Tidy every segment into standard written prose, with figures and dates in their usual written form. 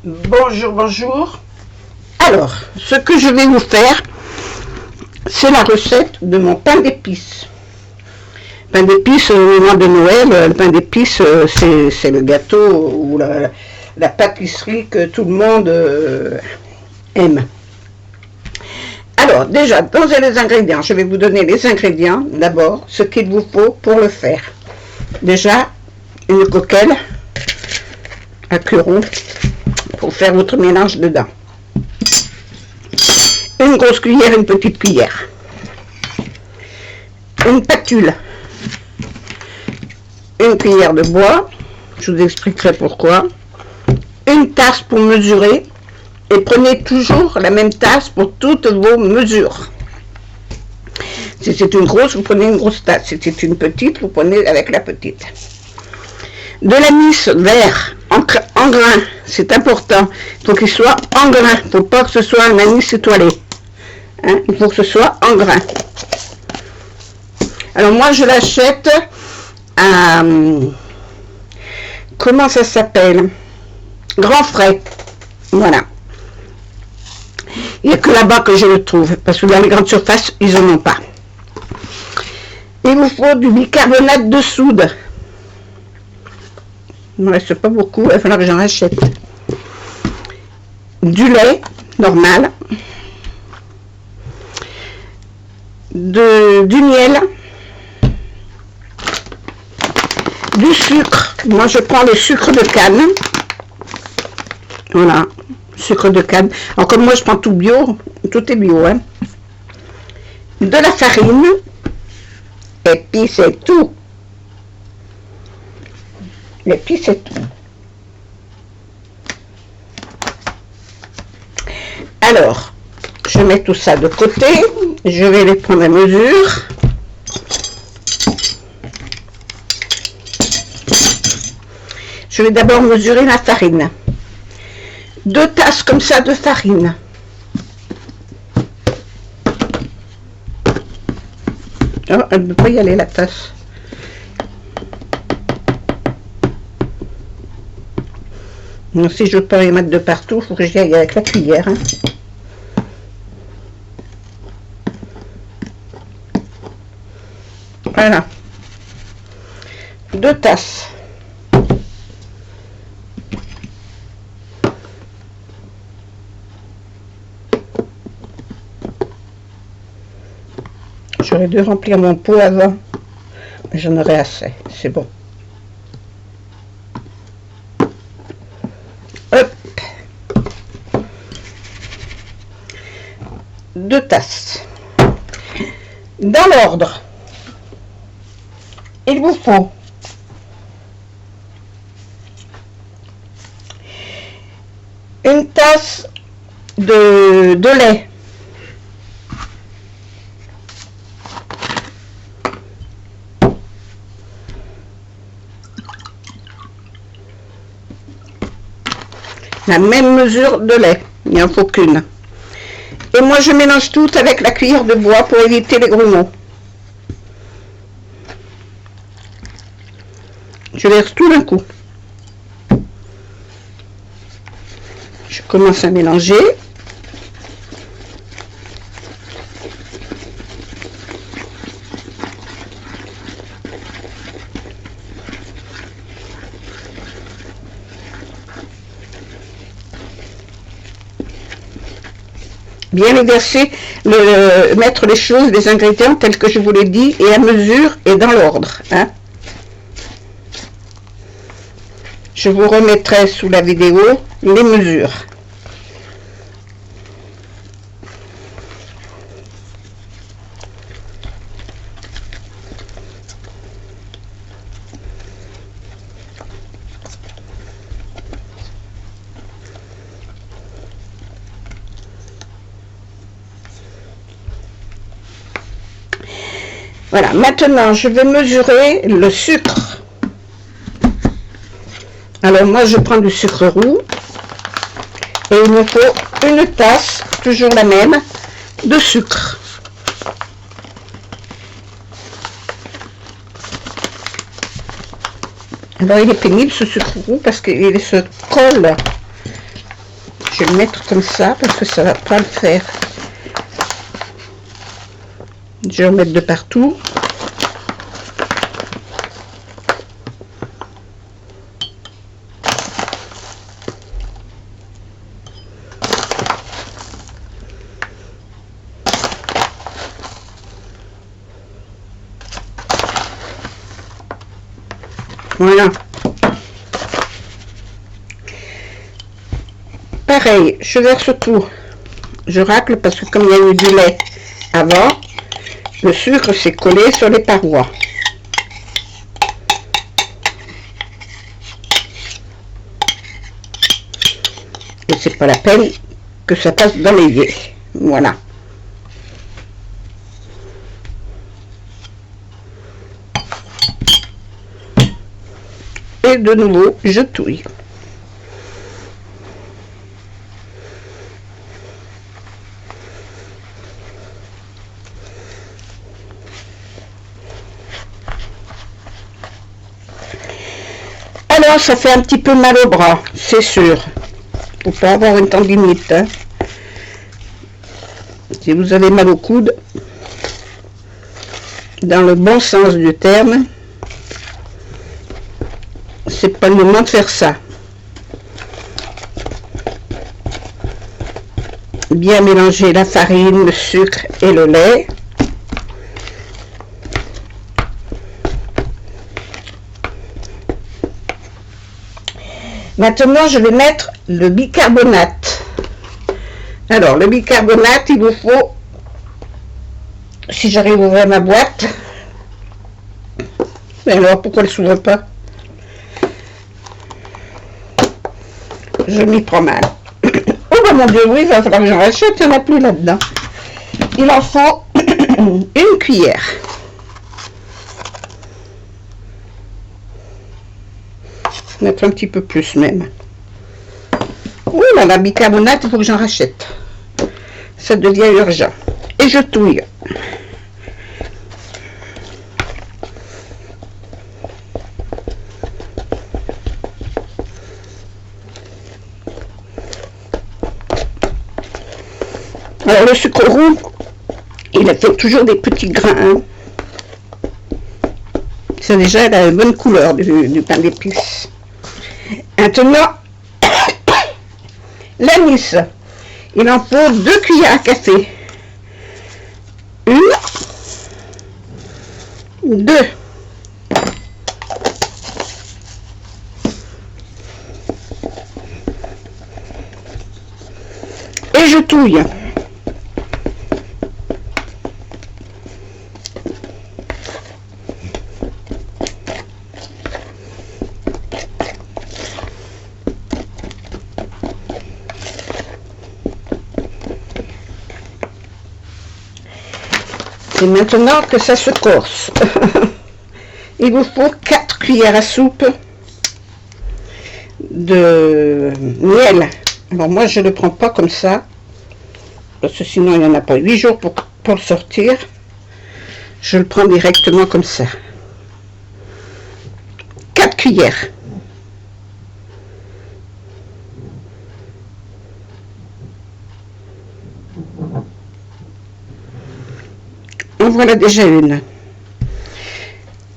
Bonjour, bonjour. Alors, ce que je vais vous faire, c'est la recette de mon pain d'épices. Pain d'épices au moment de Noël, le pain d'épices, c'est le gâteau ou la pâtisserie que tout le monde aime. Alors, déjà, dans les ingrédients, je vais vous donner les ingrédients, d'abord, ce qu'il vous faut pour le faire. Déjà, une coquelle à curon pour faire votre mélange dedans. Une grosse cuillère, une petite cuillère. Une spatule. Une cuillère de bois. Je vous expliquerai pourquoi. Une tasse pour mesurer. Et prenez toujours la même tasse pour toutes vos mesures. Si c'est une grosse, vous prenez une grosse tasse. Si c'est une petite, vous prenez avec la petite. De l'anis vert en grain, c'est important. Il faut qu'il soit en grain. Il ne faut pas que ce soit un anis étoilé. Hein? Il faut que ce soit en grain. Alors moi, je l'achète à... Comment ça s'appelle? Grand Frais. Voilà. Il n'y a que là-bas que je le trouve. Parce que dans les grandes surfaces, ils n'en ont pas. Il vous faut du bicarbonate de soude. Il ne me reste pas beaucoup, il va falloir que j'en rachète. Du lait normal. Du miel. Du sucre. Moi, je prends le sucre de canne. Voilà, sucre de canne. Alors, comme moi, je prends tout bio. Tout est bio, hein. De la farine. Et puis, c'est tout. Et puis c'est tout. Alors, je mets tout ça de côté. Je vais les prendre à mesure. Je vais d'abord mesurer la farine. 2 tasses comme ça de farine. Oh, elle ne peut pas y aller la tasse. Donc, si je veux pas les mettre de partout, il faut que j'y aille avec la cuillère. Hein. Voilà. 2 tasses. J'aurais dû remplir mon pot avant, mais j'en aurai assez. C'est bon. Hop. 2 tasses. Dans l'ordre, il vous faut une tasse de lait. La même mesure de lait, il n'en faut qu'une. Et moi je mélange tout avec la cuillère de bois pour éviter les grumeaux. Je verse tout d'un coup. Je commence à mélanger. Bien les verser, mettre les choses, les ingrédients tels que je vous l'ai dit, et à mesure et dans l'ordre. Hein. Je vous remettrai sous la vidéo les mesures. Voilà, maintenant je vais mesurer le sucre. Alors moi je prends du sucre roux et il me faut une tasse, toujours la même, de sucre. Alors il est pénible ce sucre roux parce qu'il se colle Je vais le mettre comme ça parce que ça va pas le faire. Je vais en mettre de partout. Voilà. Pareil, je verse tout. Je racle parce que comme il y a eu du lait avant, le sucre s'est collé sur les parois. Et c'est pas la peine que ça passe dans l'évier. Voilà. Et de nouveau, je touille. Alors, ça fait un petit peu mal au bras, c'est sûr. Faut pas avoir une tendinite. Hein. Si vous avez mal au coude, dans le bon sens du terme, c'est pas le moment de faire ça. Bien mélanger la farine, le sucre et le lait. Maintenant, je vais mettre le bicarbonate. Alors, le bicarbonate, il vous faut, si j'arrive à ouvrir ma boîte, alors pourquoi elle ne s'ouvre pas? Je m'y prends mal. Oh bah mon Dieu, oui, il va falloir que j'en rachète, il n'y en a plus là-dedans. Il en faut une cuillère. Mettre un petit peu plus même. Oh là là, bicarbonate, il faut que j'en rachète. Ça devient urgent. Et je touille. Alors le sucre roux, il a fait toujours des petits grains. Hein. Ça déjà la bonne couleur du pain d'épices. Maintenant, l'anis, il en faut 2 cuillères à café. 1, 2. Et je touille. Et maintenant que ça se corse, il vous faut 4 cuillères à soupe de miel. Alors moi je ne le prends pas comme ça, parce que sinon il n'y en a pas 8 jours pour le sortir. Je le prends directement comme ça. 4 cuillères. En voilà déjà une.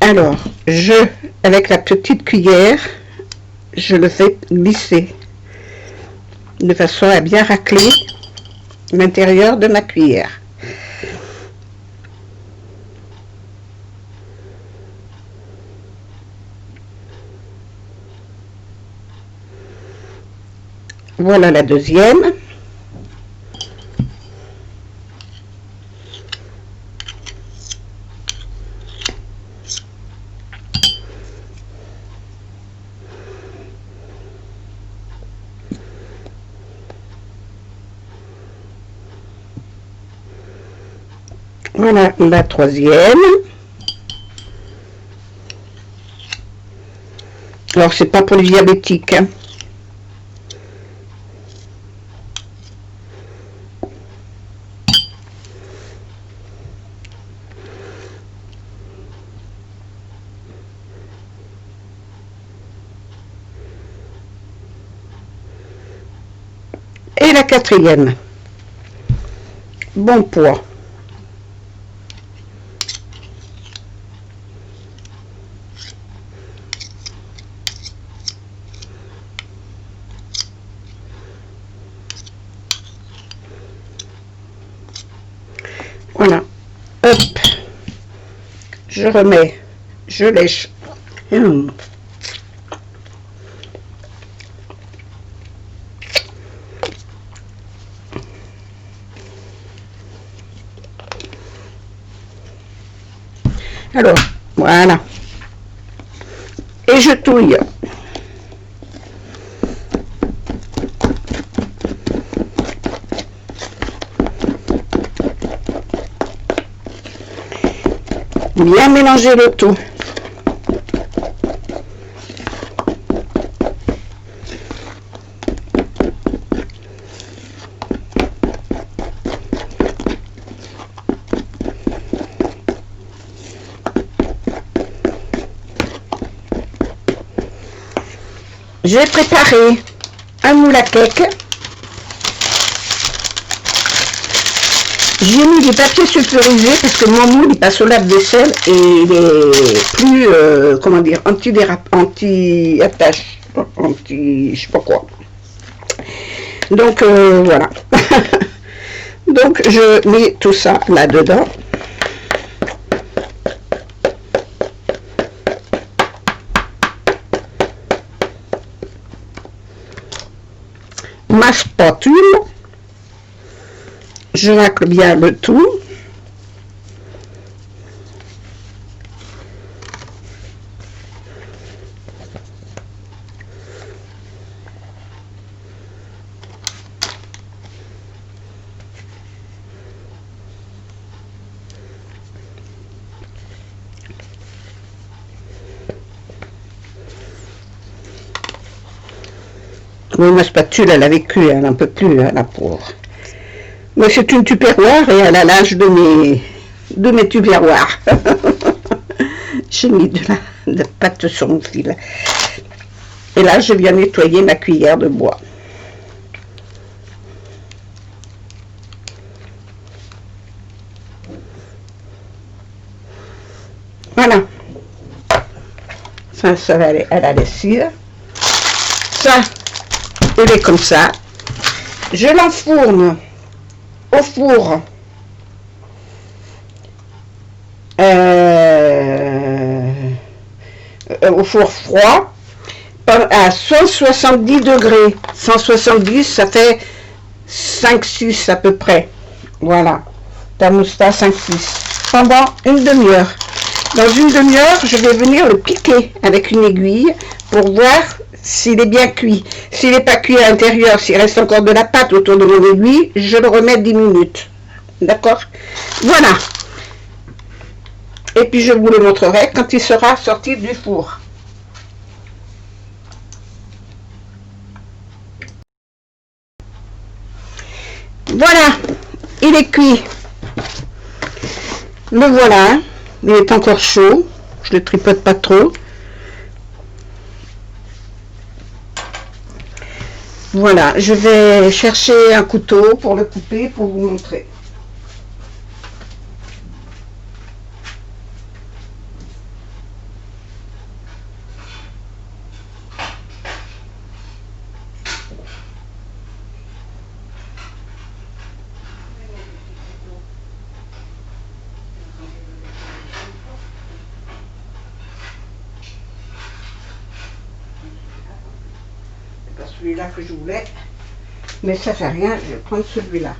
Alors, avec la petite cuillère, je le fais glisser de façon à bien racler l'intérieur de ma cuillère. Voilà la deuxième. Voilà la troisième. Alors c'est pas pour les diabétiques. Hein. Et la quatrième. Bon poids. Voilà. Hop. Je remets. Je lèche. Alors, voilà. Et je touille. Bien mélanger le tout. J'ai préparé un moule à cake. J'ai mis du papier sulfurisé parce que mon moule il passe au lave-vaisselle et il est plus, comment dire, anti-attache, je sais pas quoi. Donc voilà. Donc je mets tout ça là-dedans. Ma spatule. Je racle bien le tout. Oui, ma spatule, elle a vécu, elle n'en peut plus, hein, la pauvre. Mais c'est une tupperware et elle a l'âge de mes tupperwares. J'ai mis de la pâte sur mon fil. Et là, je viens nettoyer ma cuillère de bois. Voilà. Ça va aller à la lessive. Ça, il est comme ça. Je l'enfourne au four froid à 170 degrés. 170, ça fait 5-6 à peu près. Voilà. Thermostat 5-6. Pendant une demi-heure. Dans une demi-heure, je vais venir le piquer avec une aiguille pour voir s'il est bien cuit. S'il n'est pas cuit à l'intérieur, s'il reste encore de la pâte autour de mon aiguille, je le remets 10 minutes. D'accord? Voilà. Et puis je vous le montrerai quand il sera sorti du four. Voilà, il est cuit. Le voilà, il est encore chaud. Je ne le tripote pas trop. Voilà, je vais chercher un couteau pour le couper, pour vous montrer. Celui-là que je voulais, mais ça fait rien, je vais prendre celui-là.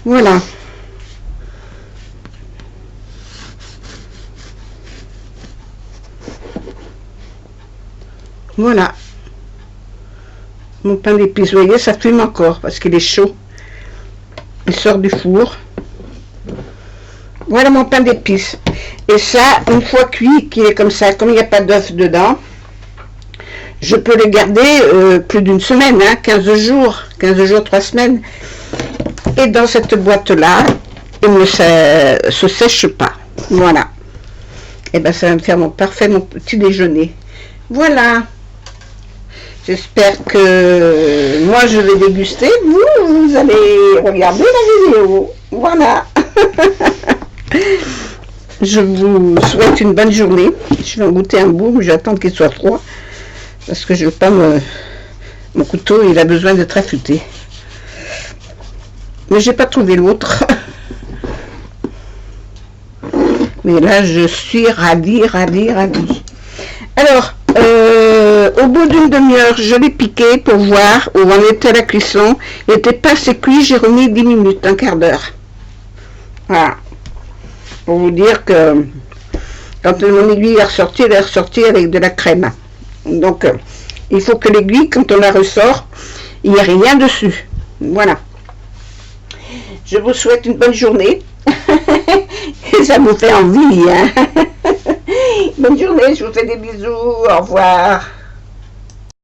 Voilà. Voilà. Mon pain d'épices, vous voyez, ça fume encore parce qu'il est chaud. Il sort du four. Voilà mon pain d'épices. Et ça, une fois cuit, qu'il est comme ça, comme il n'y a pas d'œuf dedans, je peux le garder plus d'une semaine, hein, 15 jours, 3 semaines. Et dans cette boîte-là, il ne se sèche pas. Voilà. Et bien, ça va me faire mon petit déjeuner. Voilà. J'espère que moi je vais déguster, vous allez regarder la vidéo. Voilà. Je vous souhaite une bonne journée. Je vais en goûter un bout, mais j'attends qu'il soit froid. Parce que je veux pas me... Mon couteau, il a besoin d'être affûté. Mais j'ai pas trouvé l'autre. Mais là, je suis ravie. Alors, au bout d'une demi-heure, je l'ai piqué pour voir où en était la cuisson. Il n'était pas assez cuit, j'ai remis 10 minutes, un quart d'heure. Voilà. Pour vous dire que quand mon aiguille est ressortie, elle est ressortie avec de la crème. Donc, il faut que l'aiguille, quand on la ressort, il n'y a rien dessus. Voilà. Je vous souhaite une bonne journée. Et ça vous fait envie, hein. Bonne journée, je vous fais des bisous. Au revoir.